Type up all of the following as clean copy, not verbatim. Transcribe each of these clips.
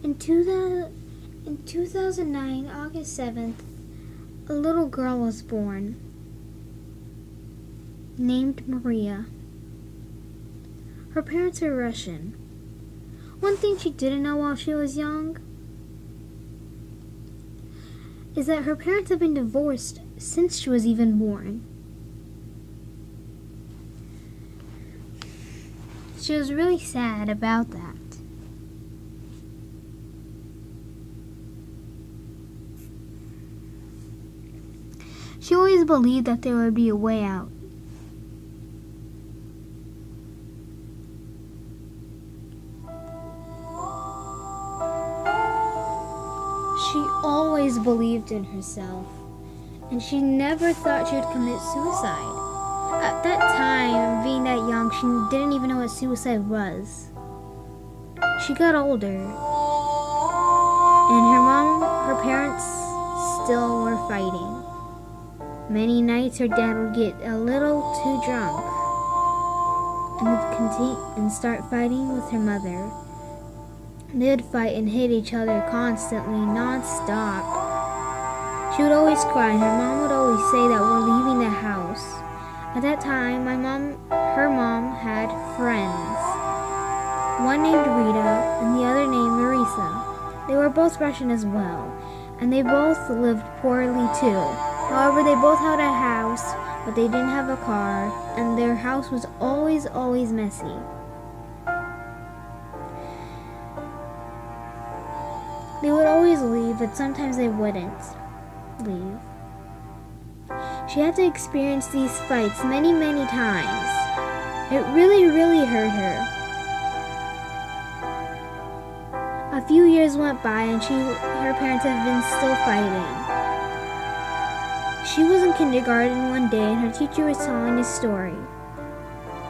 In 2009, August 7th, a little girl was born named Maria. Her parents are Russian. One thing she didn't know while she was young is that her parents have been divorced since she was even born. She was really sad about that. She always believed that there would be a way out. She always believed in herself, and she never thought she would commit suicide. At that time, being that young, she didn't even know what suicide was. She got older, and her parents still were fighting. Many nights her dad would get a little too drunk and would continue and start fighting with her mother. They would fight and hit each other constantly, non-stop. She would always cry, and her mom would always say that we're leaving the house. At that time, her mom had friends. One named Rita and the other named Marisa. They were both Russian as well, and they both lived poorly too. However, they both had a house, but they didn't have a car, and their house was always messy. They would always leave, but sometimes they wouldn't leave. She had to experience these fights many times. It really hurt her. A few years went by and her parents have been still fighting. She was in kindergarten one day and her teacher was telling a story.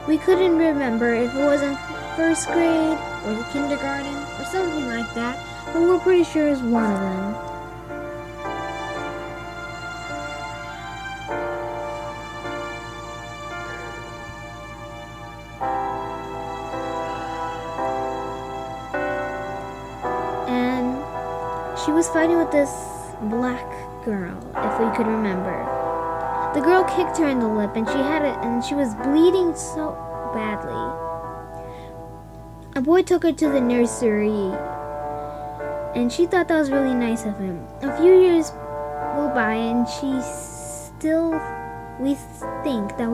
We couldn't remember if it was in first grade or the kindergarten or something like that, but we're pretty sure it was one of them. And she was fighting with this black girl, if we could remember. The girl kicked her in the lip and she was bleeding so badly. A boy took her to the nursery and she thought that was really nice of him. A few years go by and we think that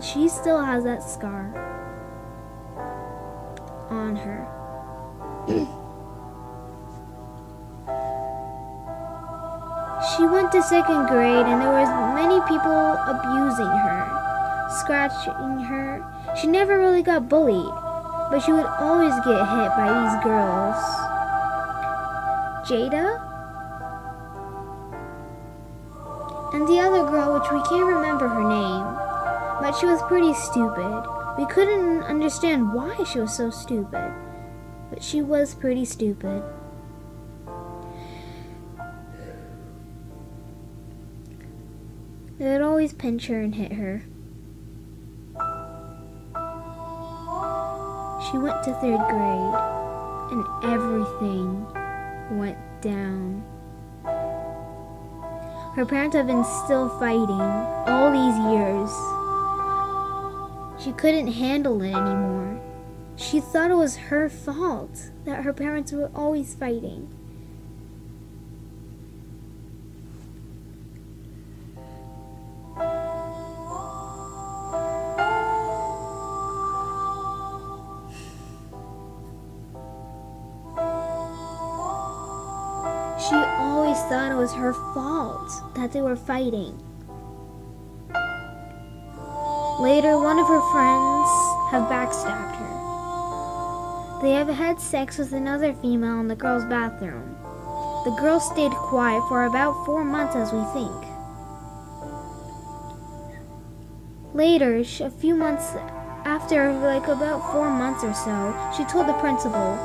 she still has that scar on her. She went to second grade and there was many people abusing her, scratching her. She never really got bullied, but she would always get hit by these girls. Jada and the other girl, which we can't remember her name, but she was pretty stupid. We couldn't understand why she was so stupid, but she was pretty stupid. They would always pinch her and hit her. She went to third grade, and everything went down. Her parents have been still fighting all these years. She couldn't handle it anymore. She thought it was her fault that her parents were always fighting. She always thought it was her fault that they were fighting. Later, one of her friends have backstabbed her. They have had sex with another female in the girl's bathroom. The girl stayed quiet for about 4 months, as we think. Later, a few months after, like about 4 months or so, she told the principal.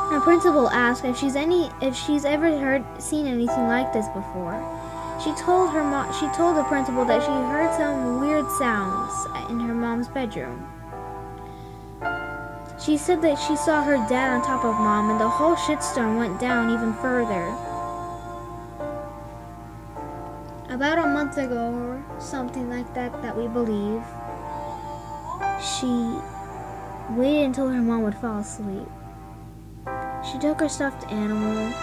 The principal asked if she's ever seen anything like this before. She told the principal that she heard some weird sounds in her mom's bedroom. She said that she saw her dad on top of Mom, and the whole shitstorm went down even further. About a month ago, or something like that we believe, she waited until her mom would fall asleep. She took her stuffed animal,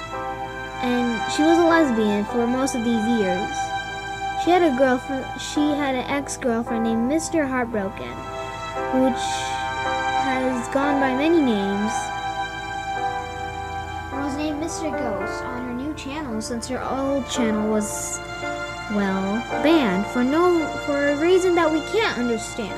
and she was a lesbian for most of these years. She had an ex-girlfriend named Mr. Heartbroken, which has gone by many names. It was named Mr. Ghost on her new channel since her old channel was, well, banned for a reason that we can't understand.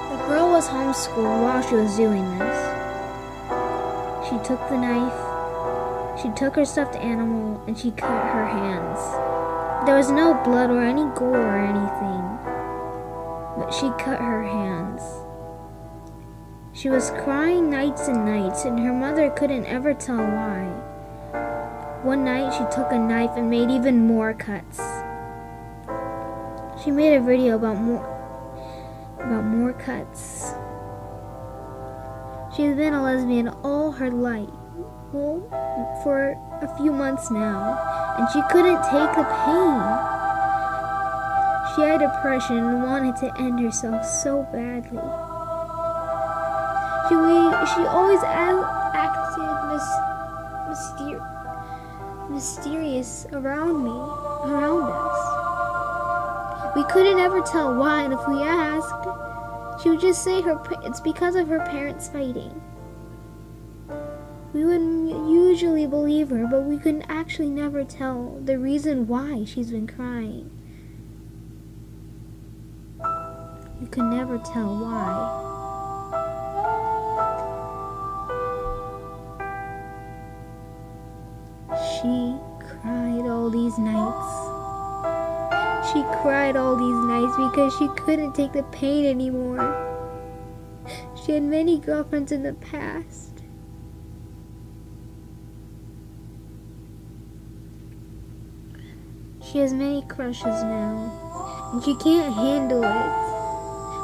The girl was homeschooled while she was doing this. She took the knife, she took her stuffed animal, and she cut her hands. There was no blood or any gore or anything, but she cut her hands. She was crying nights and nights, and her mother couldn't ever tell why. One night, she took a knife and made even more cuts. She made a video about more cuts. She's been a lesbian all her life, well, for a few months now, and she couldn't take the pain. She had depression and wanted to end herself so badly. She always acted mysterious around us. We couldn't ever tell why, and if we asked, she would just say it's because of her parents fighting. We wouldn't usually believe her, but we could actually never tell the reason why she's been crying. We could never tell why. She cried all these nights. She cried all these nights because she couldn't take the pain anymore. She had many girlfriends in the past. She has many crushes now, and she can't handle it.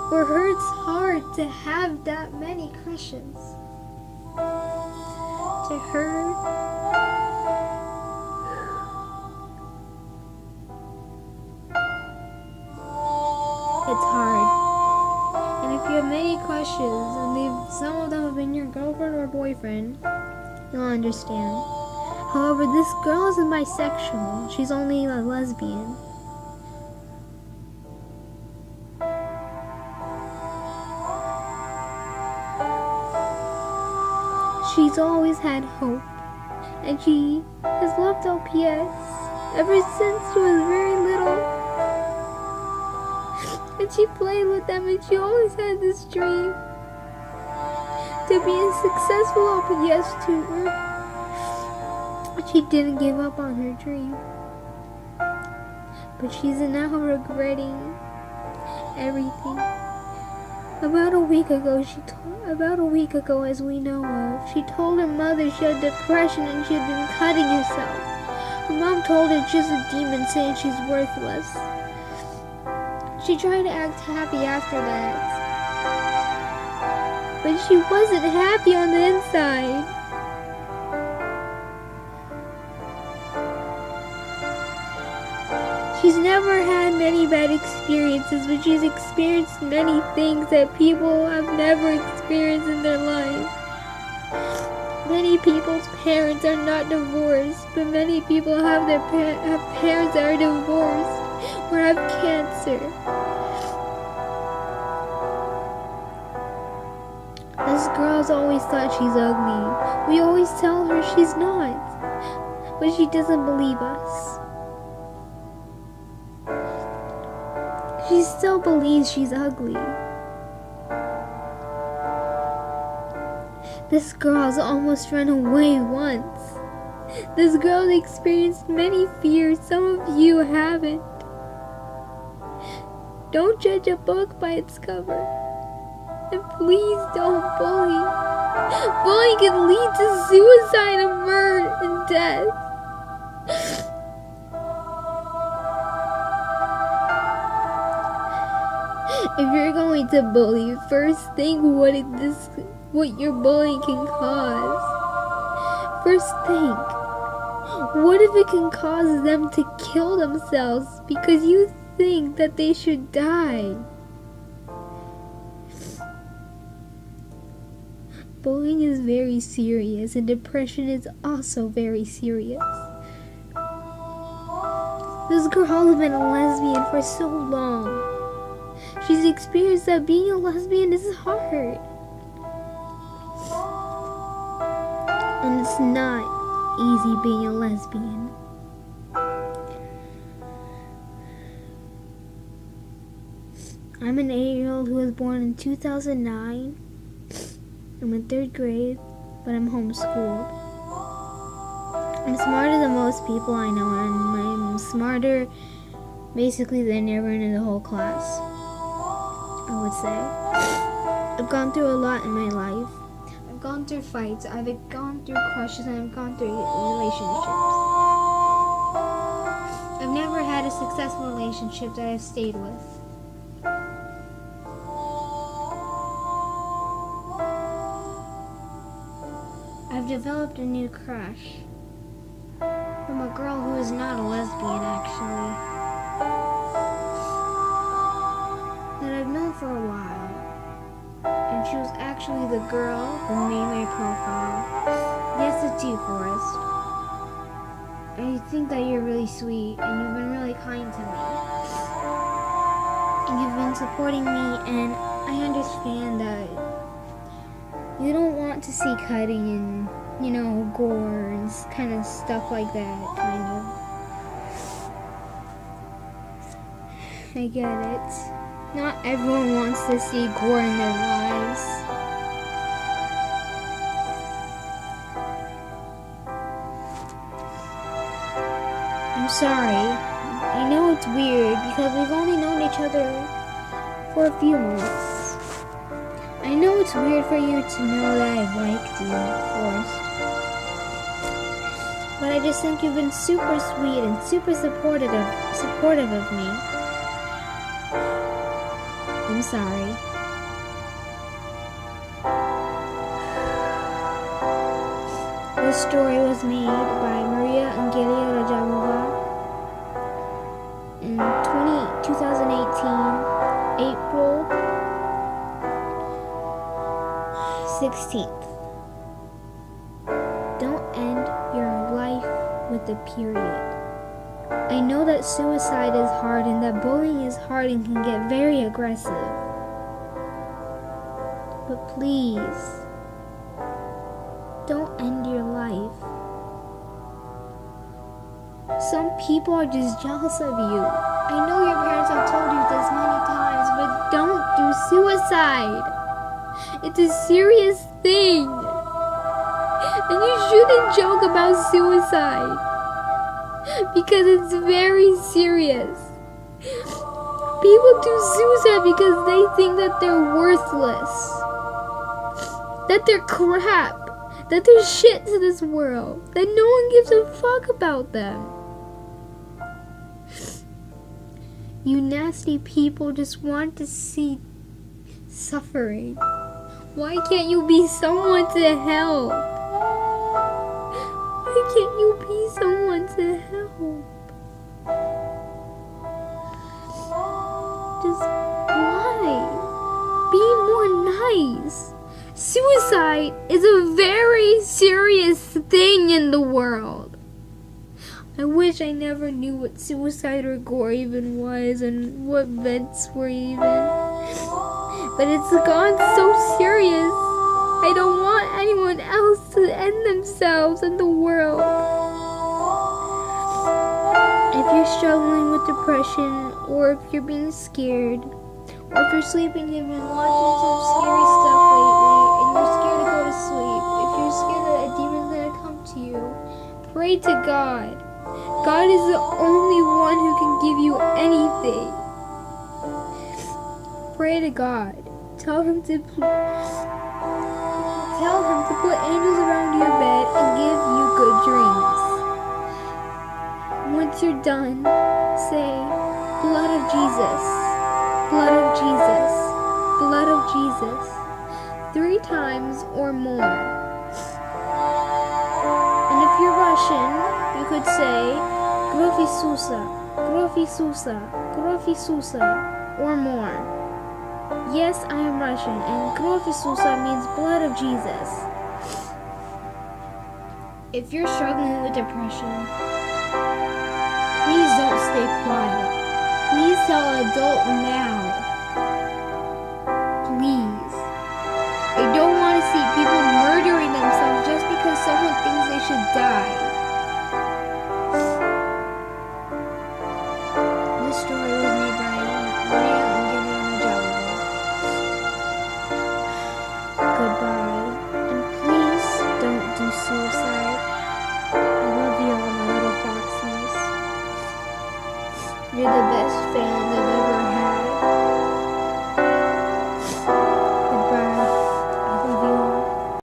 For her, it's hard to have that many crushes. To her, it's hard. And if you have many crushes, and some of them have been your girlfriend or boyfriend, you'll understand. However, this girl isn't bisexual. She's only a lesbian. She's always had hope, and she has loved LPS ever since she was very little. And she played with them, and she always had this dream to be a successful LPS tutor. She didn't give up on her dream, but she's now regretting everything. About a week ago, as we know of, she told her mother she had depression and she had been cutting herself. Her mom told her it's just a demon saying she's worthless. She tried to act happy after that, but she wasn't happy on the inside. She's never had many bad experiences, but she's experienced many things that people have never experienced in their life. Many people's parents are not divorced, but many people have parents that are divorced or have cancer. This girl's always thought she's ugly. We always tell her she's not, but she doesn't believe us. She still believes she's ugly. This girl's almost run away once. This girl's experienced many fears some of you haven't. Don't judge a book by its cover. And please don't bully. Bullying can lead to suicide and murder and death. If you're going to bully, first think what your bullying can cause. First think, what if it can cause them to kill themselves because you think that they should die? Bullying is very serious, and depression is also very serious. This girl has been a lesbian for so long. She's experienced that being a lesbian is hard. And it's not easy being a lesbian. I'm an 8-year-old who was born in 2009. I'm in 3rd grade, but I'm homeschooled. I'm smarter than most people I know, and I'm smarter basically than everyone in the whole class, I would say. I've gone through a lot in my life. I've gone through fights, I've gone through crushes, and I've gone through relationships. I've never had a successful relationship that I've stayed with. I've developed a new crush from a girl who is not a lesbian, actually, that I've known for a while, and she was actually the girl who made my profile. Yes, it's you, Forrest. I think that you're really sweet, and you've been really kind to me, and you've been supporting me, and I understand that you don't want to see cutting and, gore and kind of stuff like that, kind of. I get it. Not everyone wants to see gore in their lives. I'm sorry. I know it's weird because we've only known each other for a few months. I know it's weird for you to know that I liked you, Forrest. But I just think you've been super sweet and super supportive of me. I'm sorry. This story was made by Maria Angelia Rajamova in 2018, April 16th. Don't end your life with a period. I know that suicide is hard and that bullying is hard and can get very aggressive. But please, don't end your life. Some people are just jealous of you. I know your parents have told you this many times, but don't do suicide. It's a serious thing. And you shouldn't joke about suicide. Because it's very serious. People do suicide because they think that they're worthless. That they're crap. That they're shit to this world. That no one gives a fuck about them. You nasty people just want to see suffering. Why can't you be someone to help? Why can't you be someone to help? Just why? Be more nice. Suicide is a very serious thing in the world. I wish I never knew what suicide or gore even was and what vents were even. But it's gone so serious. I don't want anyone else to end themselves in the world. If you're struggling with depression, or if you're being scared, or if you're sleeping, you've been watching some scary stuff lately, and you're scared to go to sleep, if you're scared that a demon's gonna come to you, pray to God. God is the only one who can give you anything. Pray to God. Tell him to put angels around your bed and give you good dreams. once you're done, say, blood of Jesus, blood of Jesus, blood of Jesus, 3 times or more. And if you're Russian, you could say, Kровь Иисуса, Kровь Иисуса, Kровь Иисуса, or more. Yes, I am Russian, and Kровь Иисуса means blood of Jesus. If you're struggling with depression, please don't stay quiet. Please tell an adult now. Please. I don't want to see people murdering themselves just because someone thinks they should die. This story was made by Maria and Gideon Jallo. Goodbye, and please don't do suicide. I love you all, my little foxies. You're the best family.